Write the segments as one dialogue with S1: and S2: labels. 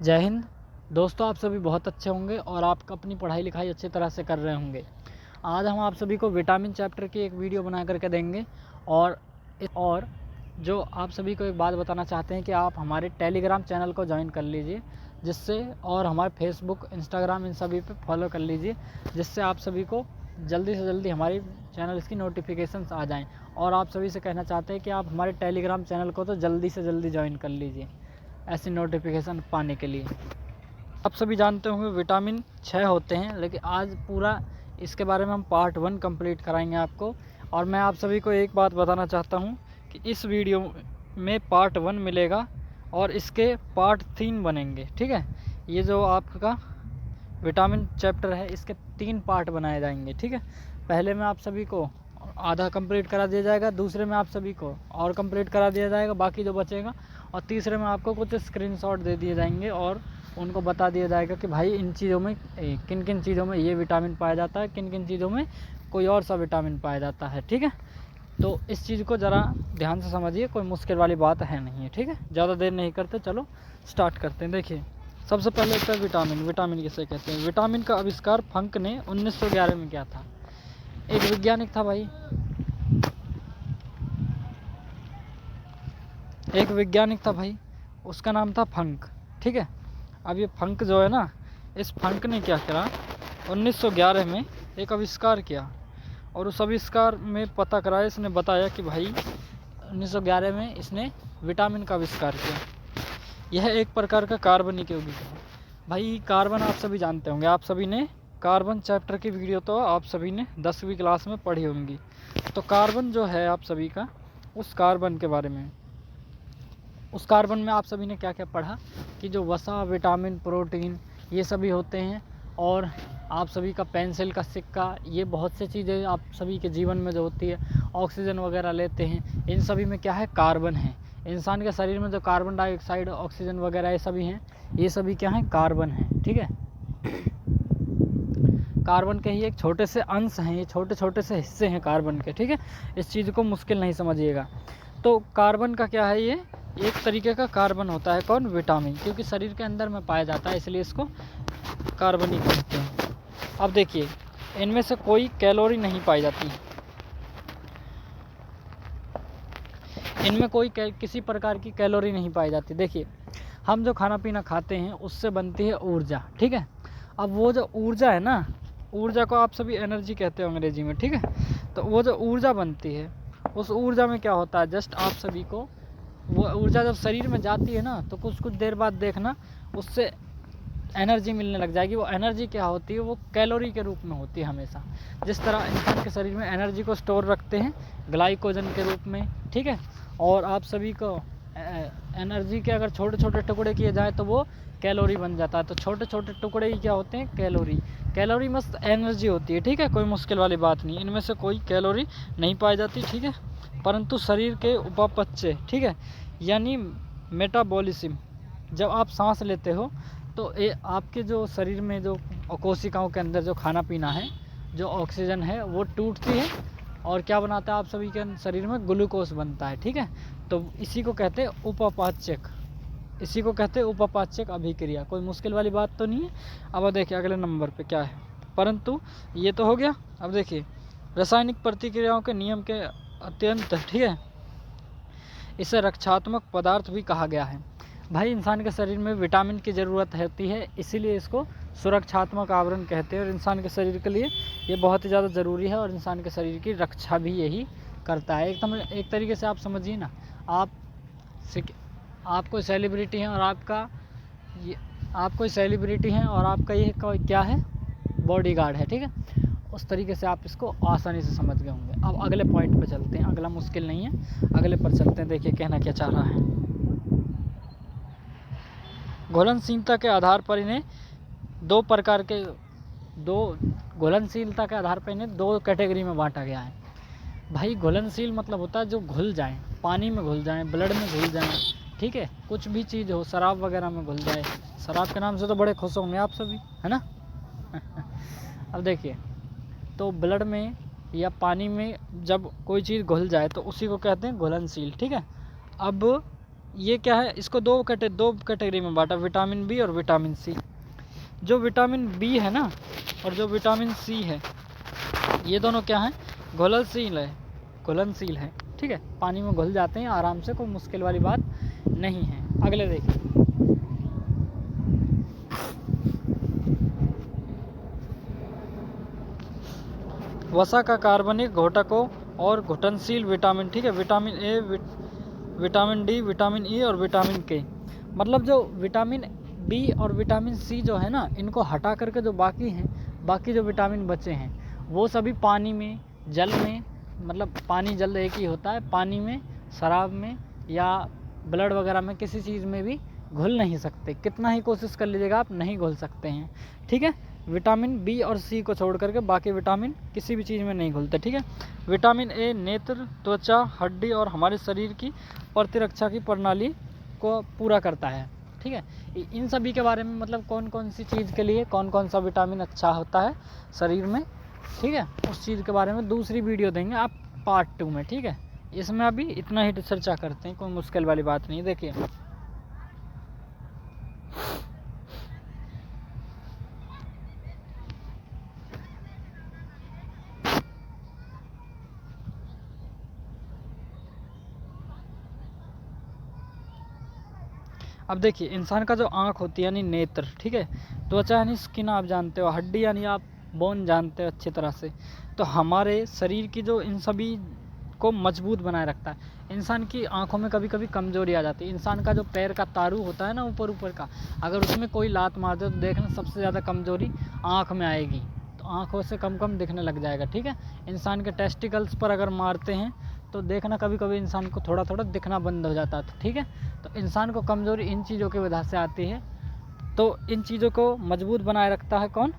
S1: जय हिंद दोस्तों, आप सभी बहुत अच्छे होंगे और आप अपनी पढ़ाई लिखाई अच्छी तरह से कर रहे होंगे। आज हम आप सभी को विटामिन चैप्टर की एक वीडियो बना करके देंगे और जो आप सभी को एक बात बताना चाहते हैं कि आप हमारे टेलीग्राम चैनल को ज्वाइन कर लीजिए, जिससे और हमारे फेसबुक, इंस्टाग्राम इन सभी पे फॉलो कर लीजिए, जिससे आप सभी को जल्दी से जल्दी हमारी चैनल की नोटिफिकेशंस आ जाएं। और आप सभी से कहना चाहते हैं कि आप हमारे टेलीग्राम चैनल को तो जल्दी से जल्दी ज्वाइन कर लीजिए ऐसी नोटिफिकेशन पाने के लिए। आप सभी जानते होंगे विटामिन 6 होते हैं, लेकिन आज पूरा इसके बारे में हम पार्ट 1 कंप्लीट कराएंगे आपको। और मैं आप सभी को एक बात बताना चाहता हूं कि इस वीडियो में पार्ट 1 मिलेगा और इसके पार्ट 3 बनेंगे। ठीक है, ये जो आपका विटामिन चैप्टर है इसके 3 पार्ट बनाए जाएंगे। ठीक है, पहले में आप सभी को आधा कंप्लीट करा दिया जाएगा, दूसरे में आप सभी को और कंप्लीट करा दिया जाएगा बाकी जो बचेगा, और तीसरे में आपको कुछ स्क्रीनशॉट दे दिए जाएंगे और उनको बता दिया जाएगा कि भाई इन चीज़ों में किन किन चीज़ों में ये विटामिन पाया जाता है, किन किन चीज़ों में कोई और सा विटामिन पाया जाता है। ठीक है, तो इस चीज़ को ज़रा ध्यान से समझिए, कोई मुश्किल वाली बात है नहीं है। ठीक है, ज़्यादा देर नहीं करते, चलो स्टार्ट करते हैं। देखिए, सबसे पहले तो विटामिन किसे कहते हैं। विटामिन का आविष्कार फंक ने 1911 में किया था। एक वैज्ञानिक था भाई, उसका नाम था फंक। ठीक है, अब ये फंक जो है ना, इस फंक ने क्या करा, 1911 में एक आविष्कार किया और उस आविष्कार में पता कराया, इसने बताया कि भाई 1911 में इसने विटामिन का आविष्कार किया। यह एक प्रकार का कार्बनिक यौगिक है। भाई कार्बन आप सभी जानते होंगे, आप सभी ने कार्बन चैप्टर की वीडियो तो आप सभी ने 10वीं क्लास में पढ़ी होंगी। तो कार्बन जो है आप सभी का, उस कार्बन के बारे में, उस कार्बन में आप सभी ने क्या क्या पढ़ा कि जो वसा, विटामिन, प्रोटीन ये सभी होते हैं। और आप सभी का पेंसिल का सिक्का, ये बहुत सी चीज़ें आप सभी के जीवन में जो होती है, ऑक्सीजन वगैरह लेते हैं, इन सभी में क्या है, कार्बन है। इंसान के शरीर में जो कार्बन डाइऑक्साइड, ऑक्सीजन वगैरह ये सभी हैं, ये सभी क्या हैं, कार्बन हैं। ठीक है, कार्बन के ही एक छोटे से अंश हैं, ये छोटे छोटे से हिस्से हैं कार्बन के। ठीक है, इस चीज़ को मुश्किल नहीं समझिएगा। तो कार्बन का क्या है, ये एक तरीके का कार्बन होता है। कौन? विटामिन, क्योंकि शरीर के अंदर में पाया जाता है, इसलिए इसको कार्बन ही कहते हैं। अब देखिए, इनमें से कोई कैलोरी नहीं पाई जाती, इनमें कोई किसी प्रकार की कैलोरी नहीं पाई जाती। देखिए, हम जो खाना पीना खाते हैं उससे बनती है ऊर्जा। ठीक है, अब वो जो ऊर्जा है ना, ऊर्जा को आप सभी एनर्जी कहते हो अंग्रेजी में। ठीक है, तो वो जो ऊर्जा बनती है, उस ऊर्जा में क्या होता है, जस्ट आप सभी को वो ऊर्जा जब शरीर में जाती है ना, तो कुछ देर बाद देखना उससे एनर्जी मिलने लग जाएगी। वो एनर्जी क्या होती है, वो कैलोरी के रूप में होती है हमेशा। जिस तरह इंसान के शरीर में एनर्जी को स्टोर रखते हैं ग्लाइकोजन के रूप में। ठीक है, और आप सभी को एनर्जी के अगर छोटे छोटे टुकड़े किए जाए तो वो कैलोरी बन जाता है। तो छोटे छोटे टुकड़े ही क्या होते हैं, कैलोरी। कैलोरी मस्त एनर्जी होती है। ठीक है, कोई मुश्किल वाली बात नहीं, इनमें से कोई कैलोरी नहीं पाई जाती। ठीक है, परंतु शरीर के उपापचय, ठीक है, यानी मेटाबॉलिज्म, जब आप सांस लेते हो तो ये आपके जो शरीर में जो कोशिकाओं के अंदर जो खाना पीना है, जो ऑक्सीजन है, वो टूटती है और क्या बनाता है, आप सभी के शरीर में ग्लूकोज बनता है। ठीक है, तो इसी को कहते हैं उपापाचक, इसी को कहते हैं उपापाचक अभिक्रिया। कोई मुश्किल वाली बात तो नहीं है। अब देखिए अगले नंबर पे क्या है, परंतु ये तो हो गया। अब देखिए, रासायनिक प्रतिक्रियाओं के नियम के अत्यंत, ठीक है, इसे रक्षात्मक पदार्थ भी कहा गया है। भाई इंसान के शरीर में विटामिन की ज़रूरत होती है, इसीलिए इसको सुरक्षात्मक आवरण कहते हैं। और इंसान के शरीर के लिए ये बहुत ही ज़्यादा ज़रूरी है और इंसान के शरीर की रक्षा भी यही करता है। एकदम एक तरीके से आप समझिए ना, आप कोई सेलिब्रिटी हैं और आप कोई सेलिब्रिटी हैं और आपका ये क्या है, बॉडीगार्ड है। ठीक है, उस तरीके से आप इसको आसानी से समझ गए होंगे। अब अगले पॉइंट पे चलते हैं, अगला मुश्किल नहीं है, अगले पर चलते हैं। देखिए कहना क्या चाह रहा है। घुलनशीलता के आधार पर इन्हें दो कैटेगरी में बांटा गया है। भाई घुलनशील मतलब होता है जो घुल जाए, पानी में घुल जाए, ब्लड में घुल जाए। ठीक है, कुछ भी चीज़ हो, शराब वगैरह में घुल जाए। शराब के नाम से तो बड़े खुश होंगे आप सभी, है ना। अब देखिए, तो ब्लड में या पानी में जब कोई चीज़ घुल जाए तो उसी को कहते हैं घुलनशील। ठीक है, अब ये क्या है, इसको दो कैटेगरी में बांटा, विटामिन बी और विटामिन सी। जो विटामिन बी है ना और जो विटामिन सी है, ये दोनों क्या हैं, घुलनशील है, ठीक है, पानी में घुल जाते हैं आराम से, कोई मुश्किल वाली बात नहीं है। अगले देखिए, वसा का कार्बनिक घटकों और घुलनशील विटामिन, ठीक है, vitamin A, vitamin D, vitamin E और विटामिन के। मतलब जो विटामिन बी और विटामिन सी जो है ना, इनको हटा करके जो बाकी जो विटामिन बचे हैं वो सभी पानी में, जल में, मतलब पानी जल एक ही होता है, पानी में, शराब में या ब्लड वगैरह में किसी चीज़ में भी घुल नहीं सकते। कितना ही कोशिश कर लीजिएगा आप, नहीं घुल सकते हैं, ठीक है। विटामिन बी और सी को छोड़ करके बाकी विटामिन किसी भी चीज़ में नहीं घुलते, ठीक है। विटामिन ए नेत्र, त्वचा, हड्डी और हमारे शरीर की प्रतिरक्षा की प्रणाली को पूरा करता है, ठीक है। इन सभी के बारे में, मतलब कौन कौन सी चीज़ के लिए कौन कौन सा विटामिन अच्छा होता है शरीर में, ठीक है, उस चीज़ के बारे में दूसरी वीडियो देंगे आप पार्ट 2 में, ठीक है। इसमें अभी इतना ही चर्चा करते हैं, कोई मुश्किल वाली बात नहीं। देखिए, अब देखिए, इंसान का जो आँख होती है यानी नेत्र, ठीक है, त्वचा यानी स्किन आप जानते हो, हड्डी यानी आप बोन जानते हो अच्छी तरह से, तो हमारे शरीर की जो इन सभी को मजबूत बनाए रखता है। इंसान की आंखों में कभी कभी कमजोरी आ जाती है। इंसान का जो पैर का तारू होता है ना, ऊपर का, अगर उसमें कोई लात मार दे तो देखना सबसे ज़्यादा कमजोरी आँख में आएगी, तो आँखों से कम दिखने लग जाएगा, ठीक है। इंसान के टेस्टिकल्स पर अगर मारते हैं तो देखना कभी कभी इंसान को थोड़ा दिखना बंद हो जाता है, ठीक है। तो इंसान को कमज़ोरी इन चीज़ों की वजह से आती है। तो इन चीज़ों को मजबूत बनाए रखता है कौन,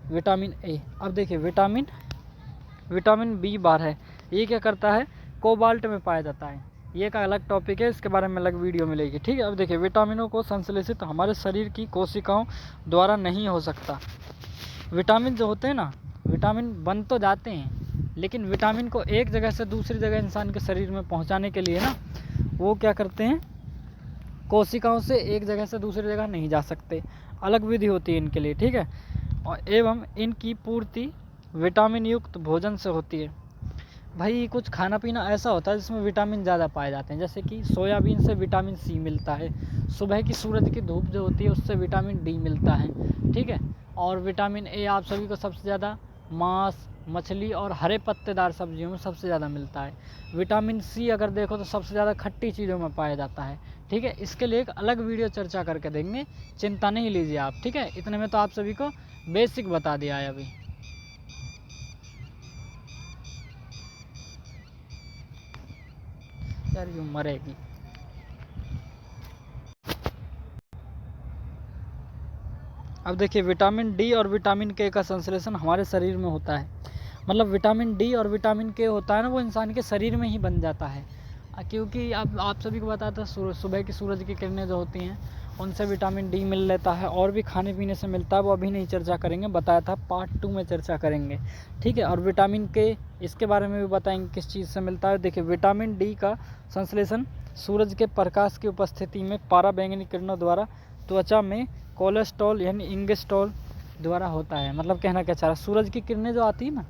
S1: विटामिन ए। अब देखिए, विटामिन बी बार है, ये क्या करता है, कोबाल्ट में पाया जाता है। ये का अलग टॉपिक है, इसके बारे में अलग वीडियो मिलेगी, ठीक है। अब देखिए, विटामिनों को संश्लेषित हमारे शरीर की कोशिकाओं द्वारा नहीं हो सकता। विटामिन जो होते हैं ना, विटामिन बन तो जाते हैं, लेकिन विटामिन को एक जगह से दूसरी जगह इंसान के शरीर में पहुंचाने के लिए ना, वो क्या करते हैं, कोशिकाओं से एक जगह से दूसरी जगह नहीं जा सकते, अलग विधि होती है इनके लिए, ठीक है। और एवं इनकी पूर्ति विटामिन युक्त भोजन से होती है। भाई कुछ खाना पीना ऐसा होता है जिसमें विटामिन ज़्यादा पाए जाते हैं, जैसे कि सोयाबीन से विटामिन सी मिलता है, सुबह की सूरज की धूप जो होती है उससे विटामिन डी मिलता है, ठीक है। और विटामिन ए आप सभी को सबसे ज़्यादा मांस, मछली और हरे पत्तेदार सब्जियों में सबसे ज़्यादा मिलता है। विटामिन सी अगर देखो तो सबसे ज़्यादा खट्टी चीज़ों में पाया जाता है, ठीक है। इसके लिए एक अलग वीडियो चर्चा करके देंगे, चिंता नहीं लीजिए आप, ठीक है। इतने में तो आप सभी को बेसिक बता दिया है अभी। यार यूँ मरेगी। अब देखिए, विटामिन डी और विटामिन के का संश्लेषण हमारे शरीर में होता है। मतलब विटामिन डी और विटामिन के होता है ना, वो इंसान के शरीर में ही बन जाता है, क्योंकि आप सभी को बताता है सुबह की सूरज की किरणें जो होती हैं उनसे विटामिन डी मिल लेता है, और भी खाने पीने से मिलता है, वो अभी नहीं चर्चा करेंगे, बताया था पार्ट 2 में चर्चा करेंगे, ठीक है। और विटामिन के, इसके बारे में भी बताएंगे किस चीज़ से मिलता है। देखिए, विटामिन डी का संश्लेषण सूरज के प्रकाश की उपस्थिति में पराबैंगनी किरणों द्वारा त्वचा में कोलेस्ट्रॉल यानी इंगेस्ट्रॉल द्वारा होता है। मतलब कहना क्या चाह रहा है, सूरज की किरणें जो आती है ना,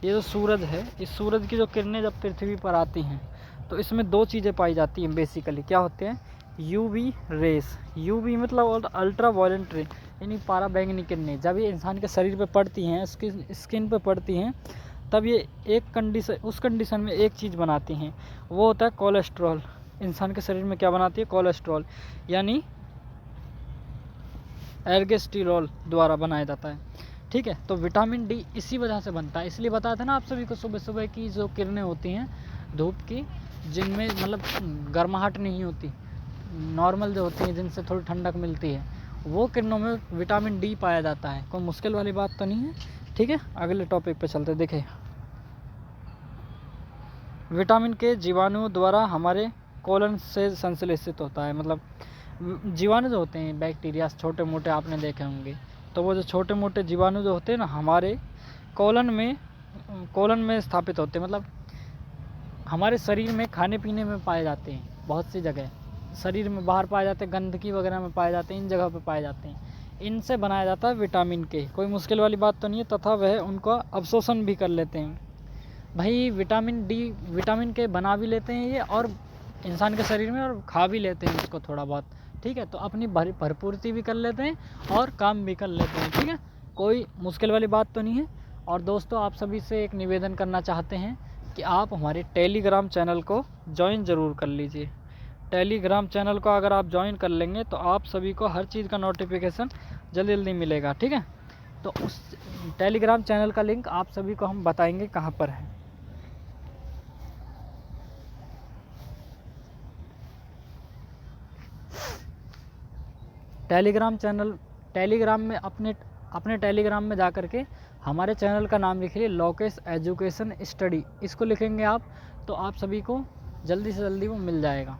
S1: ये जो सूरज है, इस सूरज की जो किरणें जब पृथ्वी पर आती हैं तो इसमें दो चीज़ें पाई जाती हैं बेसिकली। क्या होते हैं, यूवी रेस, यूवी मतलब अल्ट्रा वायलेंट रे, यानी पराबैंगनी किरणें जब ये इंसान के शरीर पे पड़ती हैं, स्किन पे पड़ती हैं, तब ये उस कंडीशन में एक चीज़ बनाती हैं, वो होता है कोलेस्ट्रॉल। इंसान के शरीर में क्या बनाती है, कोलेस्ट्रॉल, यानी एल्गेस्टिरोल द्वारा बनाया जाता है, ठीक है। तो विटामिन डी इसी वजह से बनता है, इसलिए बताया था ना आप सभी को, सुबह सुबह की जो किरणें होती हैं धूप की, जिनमें मतलब गर्माहट नहीं होती, नॉर्मल जो होती हैं, जिनसे थोड़ी ठंडक मिलती है, वो किरणों में विटामिन डी पाया जाता है। कोई मुश्किल वाली बात तो नहीं है, ठीक है। अगले टॉपिक पे चलते। देखें, विटामिन के जीवाणुओं द्वारा हमारे कोलन से संश्लेषित होता है। मतलब जीवाणु जो होते हैं, बैक्टीरिया छोटे मोटे आपने देखे होंगे, तो वो जो छोटे मोटे जीवाणु जो होते हैं ना, हमारे कोलन में स्थापित होते हैं। मतलब हमारे शरीर में खाने पीने में पाए जाते हैं बहुत सी जगह, शरीर में बाहर पाए जाते हैं, गंदगी वगैरह में पाए जाते हैं, इन जगह पे पाए जाते हैं। इनसे बनाया जाता है विटामिन के। कोई मुश्किल वाली बात तो नहीं है, तथा वह उनका अवशोषण भी कर लेते हैं। भाई विटामिन डी, विटामिन के बना भी लेते हैं ये और इंसान के शरीर में, और खा भी लेते हैं इसको थोड़ा बहुत, ठीक है। तो अपनी भरपूर्ति भी कर लेते हैं और काम भी कर लेते हैं, ठीक है। कोई मुश्किल वाली बात तो नहीं है। और दोस्तों, आप सभी से एक निवेदन करना चाहते हैं कि आप हमारे टेलीग्राम चैनल को ज्वाइन ज़रूर कर लीजिए। टेलीग्राम चैनल को अगर आप ज्वाइन कर लेंगे तो आप सभी को हर चीज़ का नोटिफिकेशन जल्दी जल्दी मिलेगा, ठीक है। तो उस टेलीग्राम चैनल का लिंक आप सभी को हम बताएंगे कहाँ पर है। टेलीग्राम चैनल, टेलीग्राम में अपने टेलीग्राम में जा कर के हमारे चैनल का नाम लिखिए लोकेश एजुकेशन स्टडी। इसको लिखेंगे आप तो आप सभी को जल्दी से जल्दी वो मिल जाएगा।